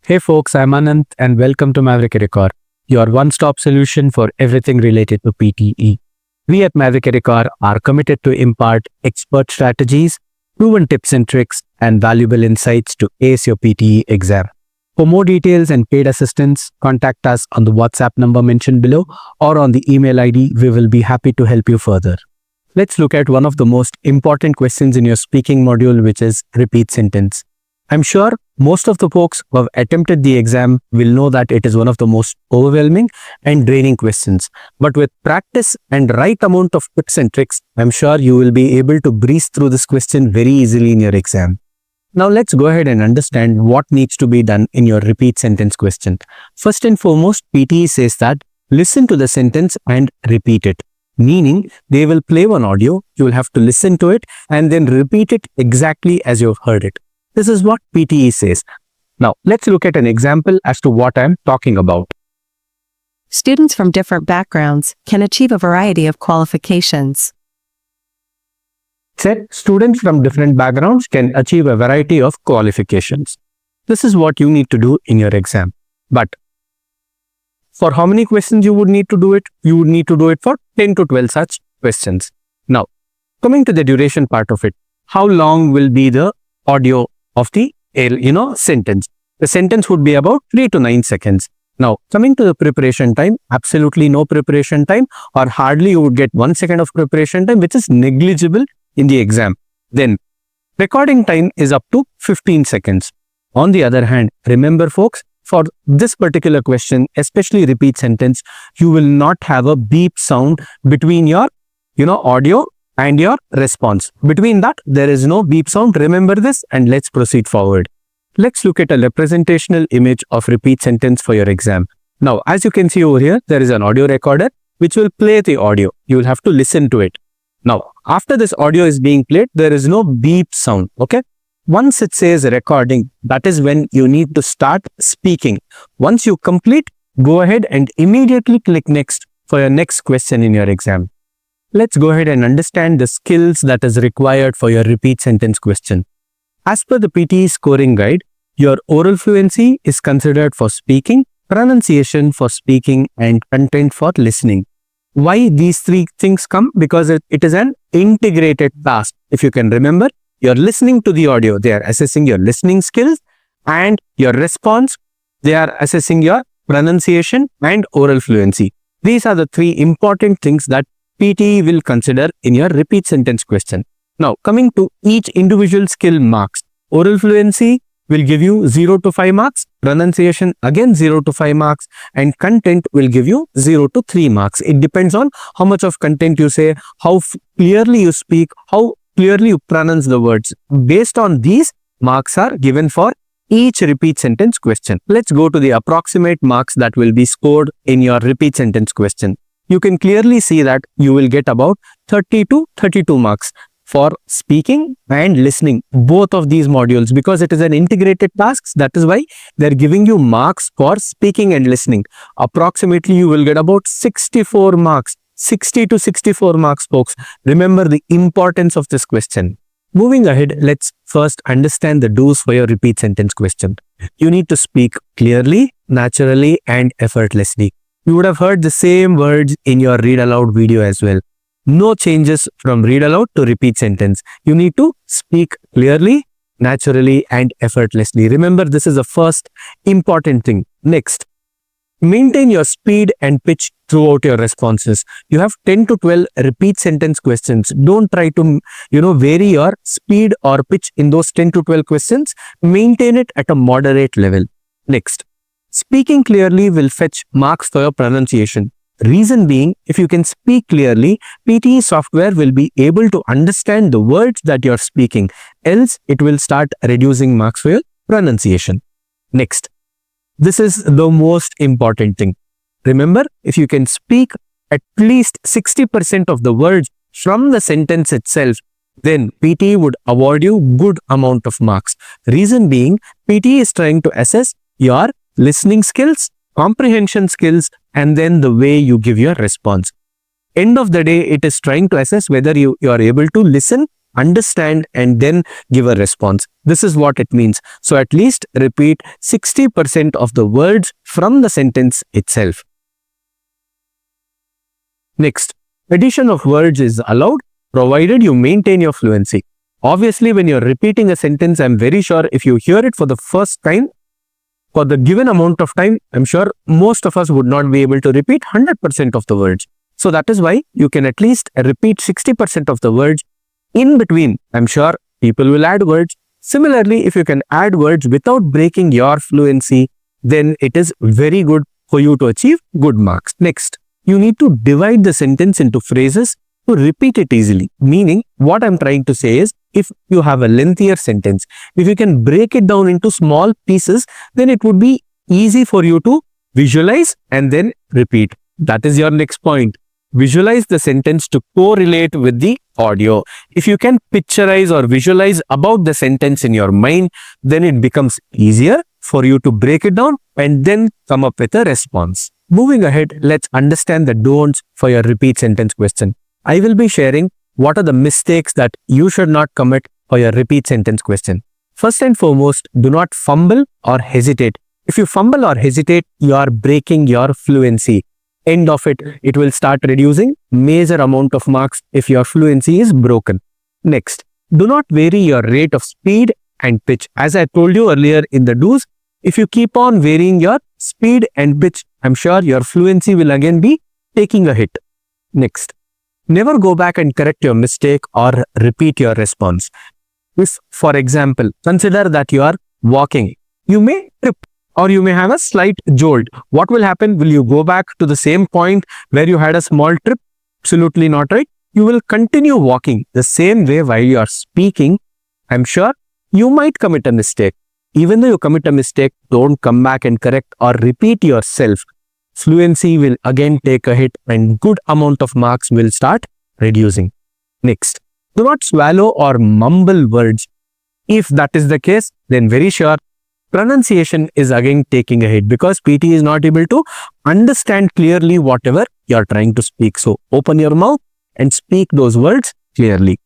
Hey folks, I'm Anant and welcome to MaverickEduCor, your one-stop solution for everything related to PTE. We at MaverickEduCor are committed to impart expert strategies, proven tips and tricks, and valuable insights to ace your PTE exam. For more details and paid assistance, contact us on the WhatsApp number mentioned below or on the email ID. We will be happy to help you further. Let's look at one of the most important questions in your speaking module, which is repeat sentence. I'm sure most of the folks who have attempted the exam will know that it is one of the most overwhelming and draining questions. But with practice and right amount of tips and tricks, I'm sure you will be able to breeze through this question very easily in your exam. Now let's go ahead and understand what needs to be done in your repeat sentence question. First and foremost, PTE says that listen to the sentence and repeat it. Meaning they will play one audio, you will have to listen to it and then repeat it exactly as you've heard it. This is what PTE says. Now, let's look at an example as to what I'm talking about. Students from different backgrounds can achieve a variety of qualifications. Said students from different backgrounds can achieve a variety of qualifications. This is what you need to do in your exam. But for how many questions you would need to do it? You would need to do it for 10 to 12 such questions. Now, coming to the duration part of it, how long will be the audio of the sentence? The sentence would be about 3 to 9 seconds. Now, coming to the preparation time, absolutely no preparation time, or hardly you would get 1 second of preparation time, which is negligible in the exam. Then, recording time is up to 15 seconds. On the other hand, remember folks, for this particular question, especially repeat sentence, you will not have a beep sound between your, audio and your response. Between that, there is no beep sound. Remember this and let's proceed forward. Let's look at a representational image of repeat sentence for your exam. Now, as you can see over here, there is an audio recorder which will play the audio. You will have to listen to it. Now, after this audio is being played, there is no beep sound. Okay. Once it says recording, that is when you need to start speaking. Once you complete, go ahead and immediately click next for your next question in your exam. Let's go ahead and understand the skills that is required for your repeat sentence question. As per the PTE scoring guide, your oral fluency is considered for speaking, pronunciation for speaking, and content for listening. Why these three things come? Because it is an integrated task. If you can remember, you're listening to the audio, they are assessing your listening skills, and your response, they are assessing your pronunciation and oral fluency. These are the three important things that PTE will consider in your repeat sentence question. Now, coming to each individual skill marks, oral fluency will give you 0 to 5 marks, pronunciation again 0 to 5 marks, and content will give you 0 to 3 marks. It depends on how much of content you say, how clearly you speak, how clearly you pronounce the words. Based on these, marks are given for each repeat sentence question. Let's go to the approximate marks that will be scored in your repeat sentence question. You can clearly see that you will get about 30 to 32 marks for speaking and listening, both of these modules, because it is an integrated task. That is why they're giving you marks for speaking and listening. Approximately, you will get about 64 marks, 60 to 64 marks, folks. Remember the importance of this question. Moving ahead, let's first understand the do's for your repeat sentence question. You need to speak clearly, naturally, and effortlessly. You would have heard the same words in your read aloud video as well. No changes from read aloud to repeat sentence. You need to speak clearly, naturally, and effortlessly. Remember, this is the first important thing. Next, maintain your speed and pitch throughout your responses. You have 10 to 12 repeat sentence questions. Don't try to, vary your speed or pitch in those 10 to 12 questions. Maintain it at a moderate level. Next, speaking clearly will fetch marks for your pronunciation. Reason being, if you can speak clearly, PTE software will be able to understand the words that you're speaking. Else, it will start reducing marks for your pronunciation. Next, this is the most important thing. Remember, if you can speak at least 60% of the words from the sentence itself, then PTE would award you good amount of marks. Reason being, PTE is trying to assess your listening skills, comprehension skills, and then the way you give your response. End of the day, it is trying to assess whether you are able to listen understand and then give a response. This is what it means. So at least repeat 60% of the words from the sentence itself. Next, addition of words is allowed provided you maintain your fluency. Obviously, when you're repeating a sentence, I'm very sure if you hear it for the first time, for the given amount of time, I'm sure most of us would not be able to repeat 100% of the words. So that is why you can at least repeat 60% of the words. In between, I'm sure people will add words. Similarly, if you can add words without breaking your fluency, then it is very good for you to achieve good marks. Next, you need to divide the sentence into phrases to repeat it easily. Meaning, what I'm trying to say is, if you have a lengthier sentence, if you can break it down into small pieces, then it would be easy for you to visualize and then repeat. That is your next point. Visualize the sentence to correlate with the audio. If you can picturize or visualize about the sentence in your mind, then it becomes easier for you to break it down and then come up with a response. Moving ahead, let's understand the don'ts for your repeat sentence question. I will be sharing what are the mistakes that you should not commit for your repeat sentence question. First and foremost, do not fumble or hesitate. If you fumble or hesitate, you are breaking your fluency. End of it, it will start reducing major amount of marks if your fluency is broken. Next, do not vary your rate of speed and pitch. As I told you earlier in the do's, if you keep on varying your speed and pitch, I'm sure your fluency will again be taking a hit. Next, never go back and correct your mistake or repeat your response. If, for example, consider that you are walking, you may trip or you may have a slight jolt. What will happen? Will you go back to the same point where you had a small trip? Absolutely not, right? You will continue walking the same way while you are speaking. I'm sure you might commit a mistake. Even though you commit a mistake, don't come back and correct or repeat yourself. Fluency will again take a hit and good amount of marks will start reducing. Next, do not swallow or mumble words. If that is the case, then very sure pronunciation is again taking a hit because PTE is not able to understand clearly whatever you are trying to speak. So open your mouth and speak those words clearly.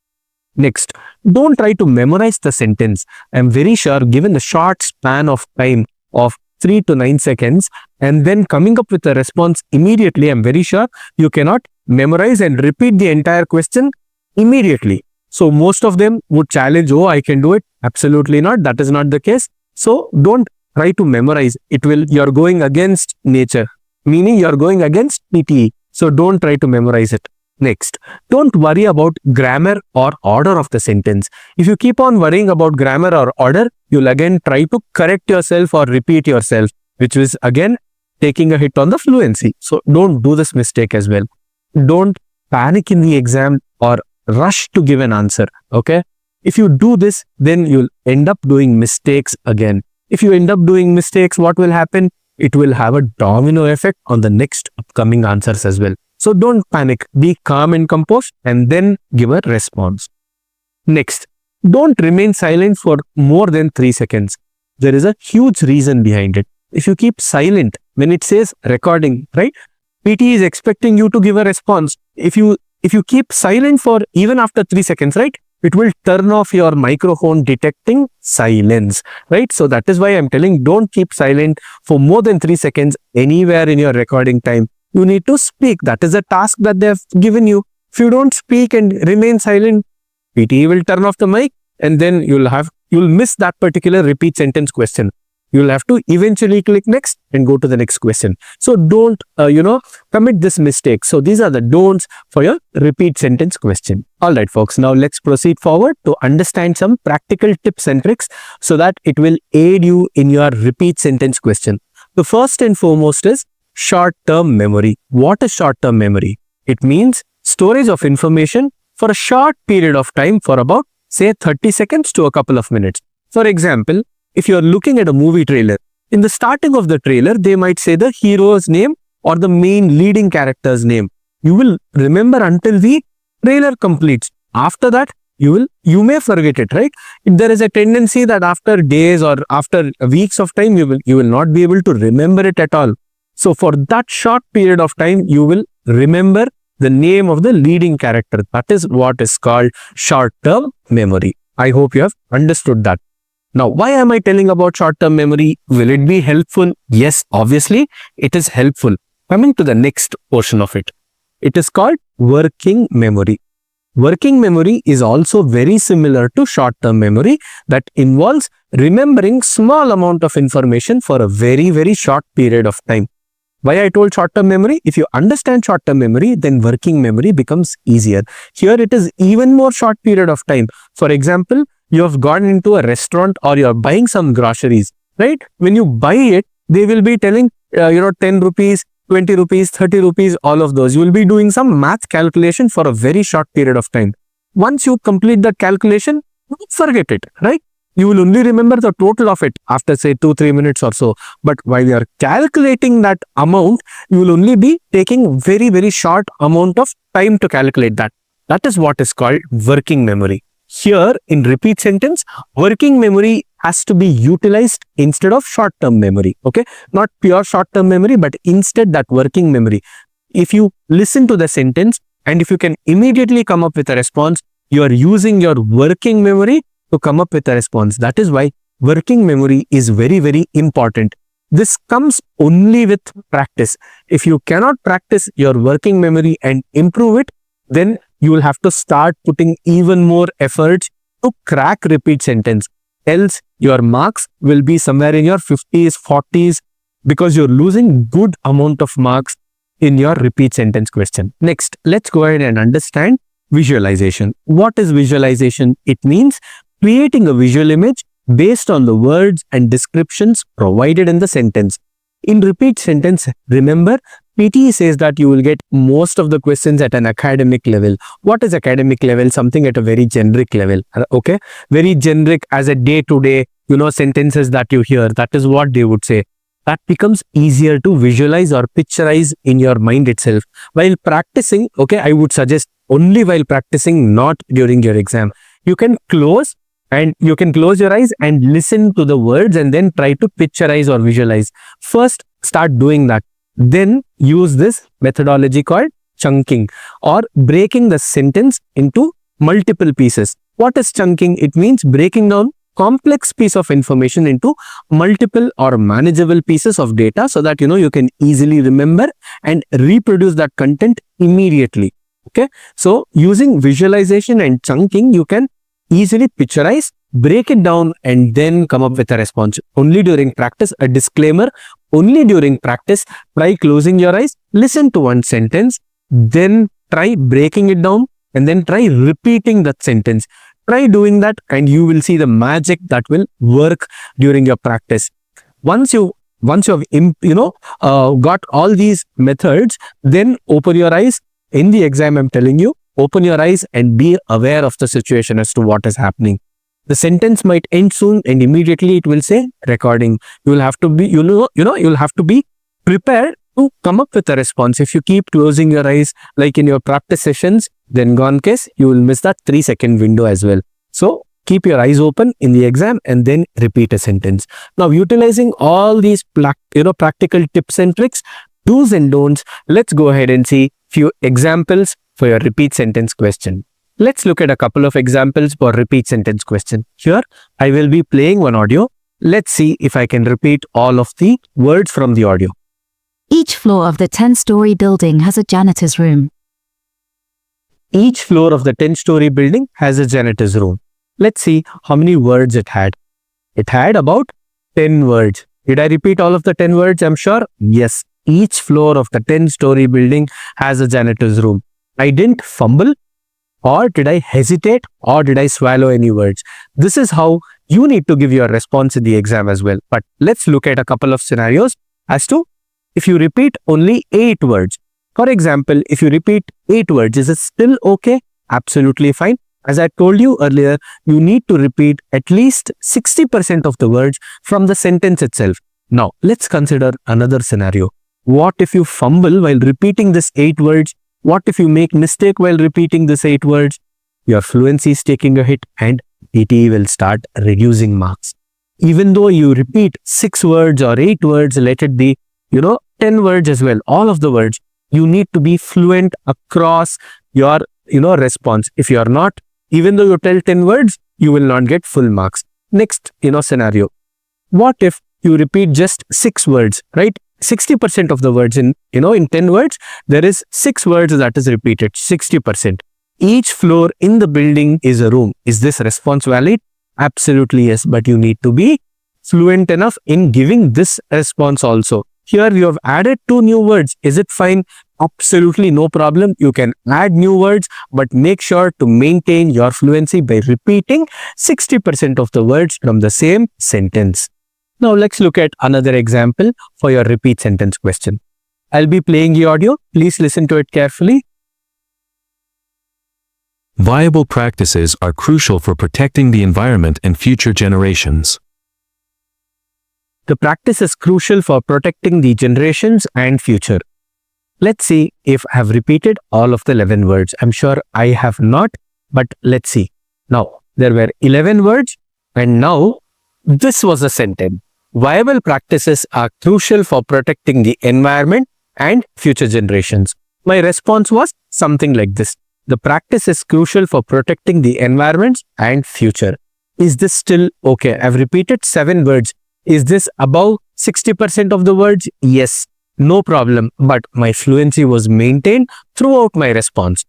Next, don't try to memorize the sentence. I'm very sure given the short span of time of 3 to 9 seconds and then coming up with a response immediately, I'm very sure you cannot memorize and repeat the entire question immediately. So most of them would challenge, oh, I can do it. Absolutely not. That is not the case. So don't try to memorize. You're going against nature, meaning you're going against PTE. So don't try to memorize it. Next, don't worry about grammar or order of the sentence. If you keep on worrying about grammar or order, you'll again try to correct yourself or repeat yourself, which is again taking a hit on the fluency. So don't do this mistake as well. Don't panic in the exam or rush to give an answer. Okay. If you do this, then you'll end up doing mistakes again. If you end up doing mistakes, what will happen? It will have a domino effect on the next upcoming answers as well. So don't panic, be calm and composed and then give a response. Next, don't remain silent for more than 3 seconds. There is a huge reason behind it. If you keep silent when it says recording, right? PTE is expecting you to give a response. If you keep silent for even after 3 seconds, right? It will turn off your microphone detecting silence, right? So that is why I'm telling don't keep silent for more than 3 seconds anywhere in your recording time. You need to speak. That is a task that they have given you. If you don't speak and remain silent, PTE will turn off the mic and then you'll miss that particular repeat sentence question. You'll have to eventually click next and go to the next question. So don't, commit this mistake. So these are the don'ts for your repeat sentence question. All right, folks. Now let's proceed forward to understand some practical tips and tricks so that it will aid you in your repeat sentence question. The first and foremost is short-term memory. What is short-term memory? It means storage of information for a short period of time for about, say, 30 seconds to a couple of minutes. For example, if you're looking at a movie trailer, in the starting of the trailer, they might say the hero's name or the main leading character's name. You will remember until the trailer completes. After that, you may forget it, right? There is a tendency that after days or after weeks of time, you will not be able to remember it at all. So for that short period of time, you will remember the name of the leading character. That is what is called short-term memory. I hope you have understood that. Now, why am I telling about short-term memory? Will it be helpful? Yes, obviously, it is helpful. Coming to the next portion of it. It is called working memory. Working memory is also very similar to short-term memory that involves remembering small amount of information for a very, very short period of time. Why I told short-term memory? If you understand short-term memory, then working memory becomes easier. Here it is even more short period of time. For example, you have gone into a restaurant or you are buying some groceries, right? When you buy it, they will be telling, 10 rupees, 20 rupees, 30 rupees, all of those. You will be doing some math calculation for a very short period of time. Once you complete that calculation, forget it, right? You will only remember the total of it after say 2-3 minutes or so. But while you are calculating that amount, you will only be taking very, very short amount of time to calculate that. That is what is called working memory. Here in repeat sentence, working memory has to be utilized instead of short-term memory. Okay, not pure short-term memory, but instead that working memory. If you listen to the sentence and if you can immediately come up with a response, you are using your working memory to come up with a response. That is why working memory is very, very important. This comes only with practice. If you cannot practice your working memory and improve it, then you will have to start putting even more efforts to crack repeat sentence. Else, your marks will be somewhere in your 50s, 40s because you're losing good amount of marks in your repeat sentence question. Next, let's go ahead and understand visualization. What is visualization? It means creating a visual image based on the words and descriptions provided in the sentence. In repeat sentence, remember, PTE says that you will get most of the questions at an academic level. What is academic level? Something at a very generic level. Okay, very generic as a day-to-day, sentences that you hear. That is what they would say. That becomes easier to visualize or picturize in your mind itself. While practicing, okay, I would suggest only while practicing, not during your exam. You can close your eyes and listen to the words and then try to picturize or visualize. First, start doing that. Then use this methodology called chunking or breaking the sentence into multiple pieces. What is chunking? It means breaking down complex piece of information into multiple or manageable pieces of data so that you can easily remember and reproduce that content immediately. Okay, so using visualization and chunking, you can easily picturize, break it down, and then come up with a response. Only during practice, a disclaimer, only during practice, try closing your eyes, listen to one sentence, then try breaking it down, and then try repeating that sentence. Try doing that and you will see the magic that will work during your practice. Once you have got all these methods, then open your eyes. In the exam, I'm telling you, open your eyes and be aware of the situation as to what is happening. The sentence might end soon and immediately it will say recording. You will have to be, you'll have to be prepared to come up with a response. If you keep closing your eyes like in your practice sessions, then gone case, you will miss that 3-second window as well. So keep your eyes open in the exam and then repeat a sentence. Now, utilizing all these practical tips and tricks, do's and don'ts, let's go ahead and see few examples for your repeat sentence question. Let's look at a couple of examples for repeat sentence question. Here, I will be playing one audio. Let's see if I can repeat all of the words from the audio. Each floor of the 10-story building has a janitor's room. Each floor of the 10-story building has a janitor's room. Let's see how many words it had. It had about 10 words. Did I repeat all of the 10 words? I'm sure. Yes. Each floor of the 10-story building has a janitor's room. I didn't fumble, or did I hesitate, or did I swallow any words? This is how you need to give your response in the exam as well. But let's look at a couple of scenarios as to if you repeat only 8 words. For example, if you repeat 8 words, is it still okay? Absolutely fine. As I told you earlier, you need to repeat at least 60% of the words from the sentence itself. Now, let's consider another scenario. What if you fumble while repeating this 8 words? What if you make mistake while repeating this 8 words? Your fluency is taking a hit and PTE will start reducing marks. Even though you repeat 6 words or 8 words, let it be, 10 words as well, all of the words. You need to be fluent across your, response. If you are not, even though you tell 10 words, you will not get full marks. Next, scenario. What if you repeat just 6 words, right? 60% of the words in 10 words, there is 6 words that is repeated, 60%. Each floor in the building is a room. Is this response valid? Absolutely yes, but you need to be fluent enough in giving this response also. Here you have added 2 new words. Is it fine? Absolutely no problem. You can add new words, but make sure to maintain your fluency by repeating 60% of the words from the same sentence. Now let's look at another example for your repeat sentence question. I'll be playing the audio. Please listen to it carefully. Viable practices are crucial for protecting the environment and future generations. The practice is crucial for protecting the generations and future. Let's see if I have repeated all of the 11 words. I'm sure I have not, but let's see. Now, there were 11 words and now this was a sentence. Viable practices are crucial for protecting the environment and future generations. My response was something like this. The practice is crucial for protecting the environment and future. Is this still okay? I've repeated 7 words. Is this above 60% of the words? Yes, no problem. But my fluency was maintained throughout my response.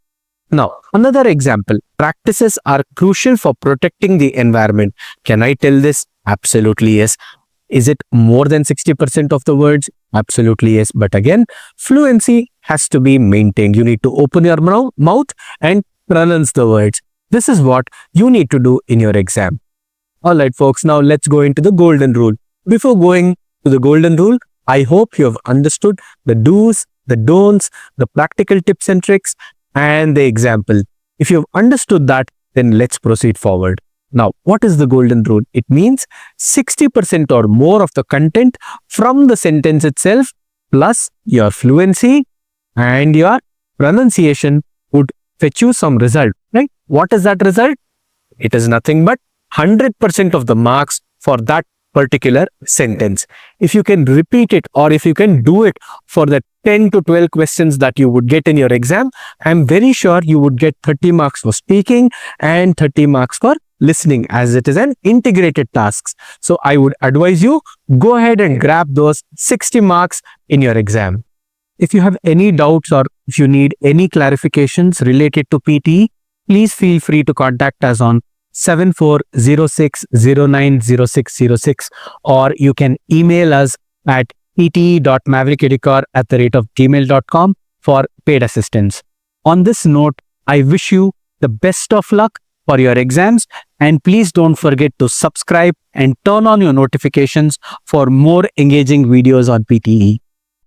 Now, another example. Practices are crucial for protecting the environment. Can I tell this? Absolutely yes. Is it more than 60% of the words? Absolutely yes. But again, fluency has to be maintained. You need to open your mouth and pronounce the words. This is what you need to do in your exam. Alright folks, now let's go into the golden rule. Before going to the golden rule, I hope you have understood the do's, the don'ts, the practical tips and tricks, and the example. If you have understood that, then let's proceed forward. Now, what is the golden rule? It means 60% or more of the content from the sentence itself plus your fluency and your pronunciation would fetch you some result, right? What is that result? It is nothing but 100% of the marks for that particular sentence. If you can repeat it or if you can do it for the 10 to 12 questions that you would get in your exam, I'm very sure you would get 30 marks for speaking and 30 marks for listening, as it is an integrated task. So I would advise you, go ahead and grab those 60 marks in your exam. If you have any doubts or if you need any clarifications related to PTE, please feel free to contact us on 7406090606, or you can email us at pte.maverickeducor@gmail.com for paid assistance. On this note, I wish you the best of luck for your exams, and please don't forget to subscribe and turn on your notifications for more engaging videos on PTE.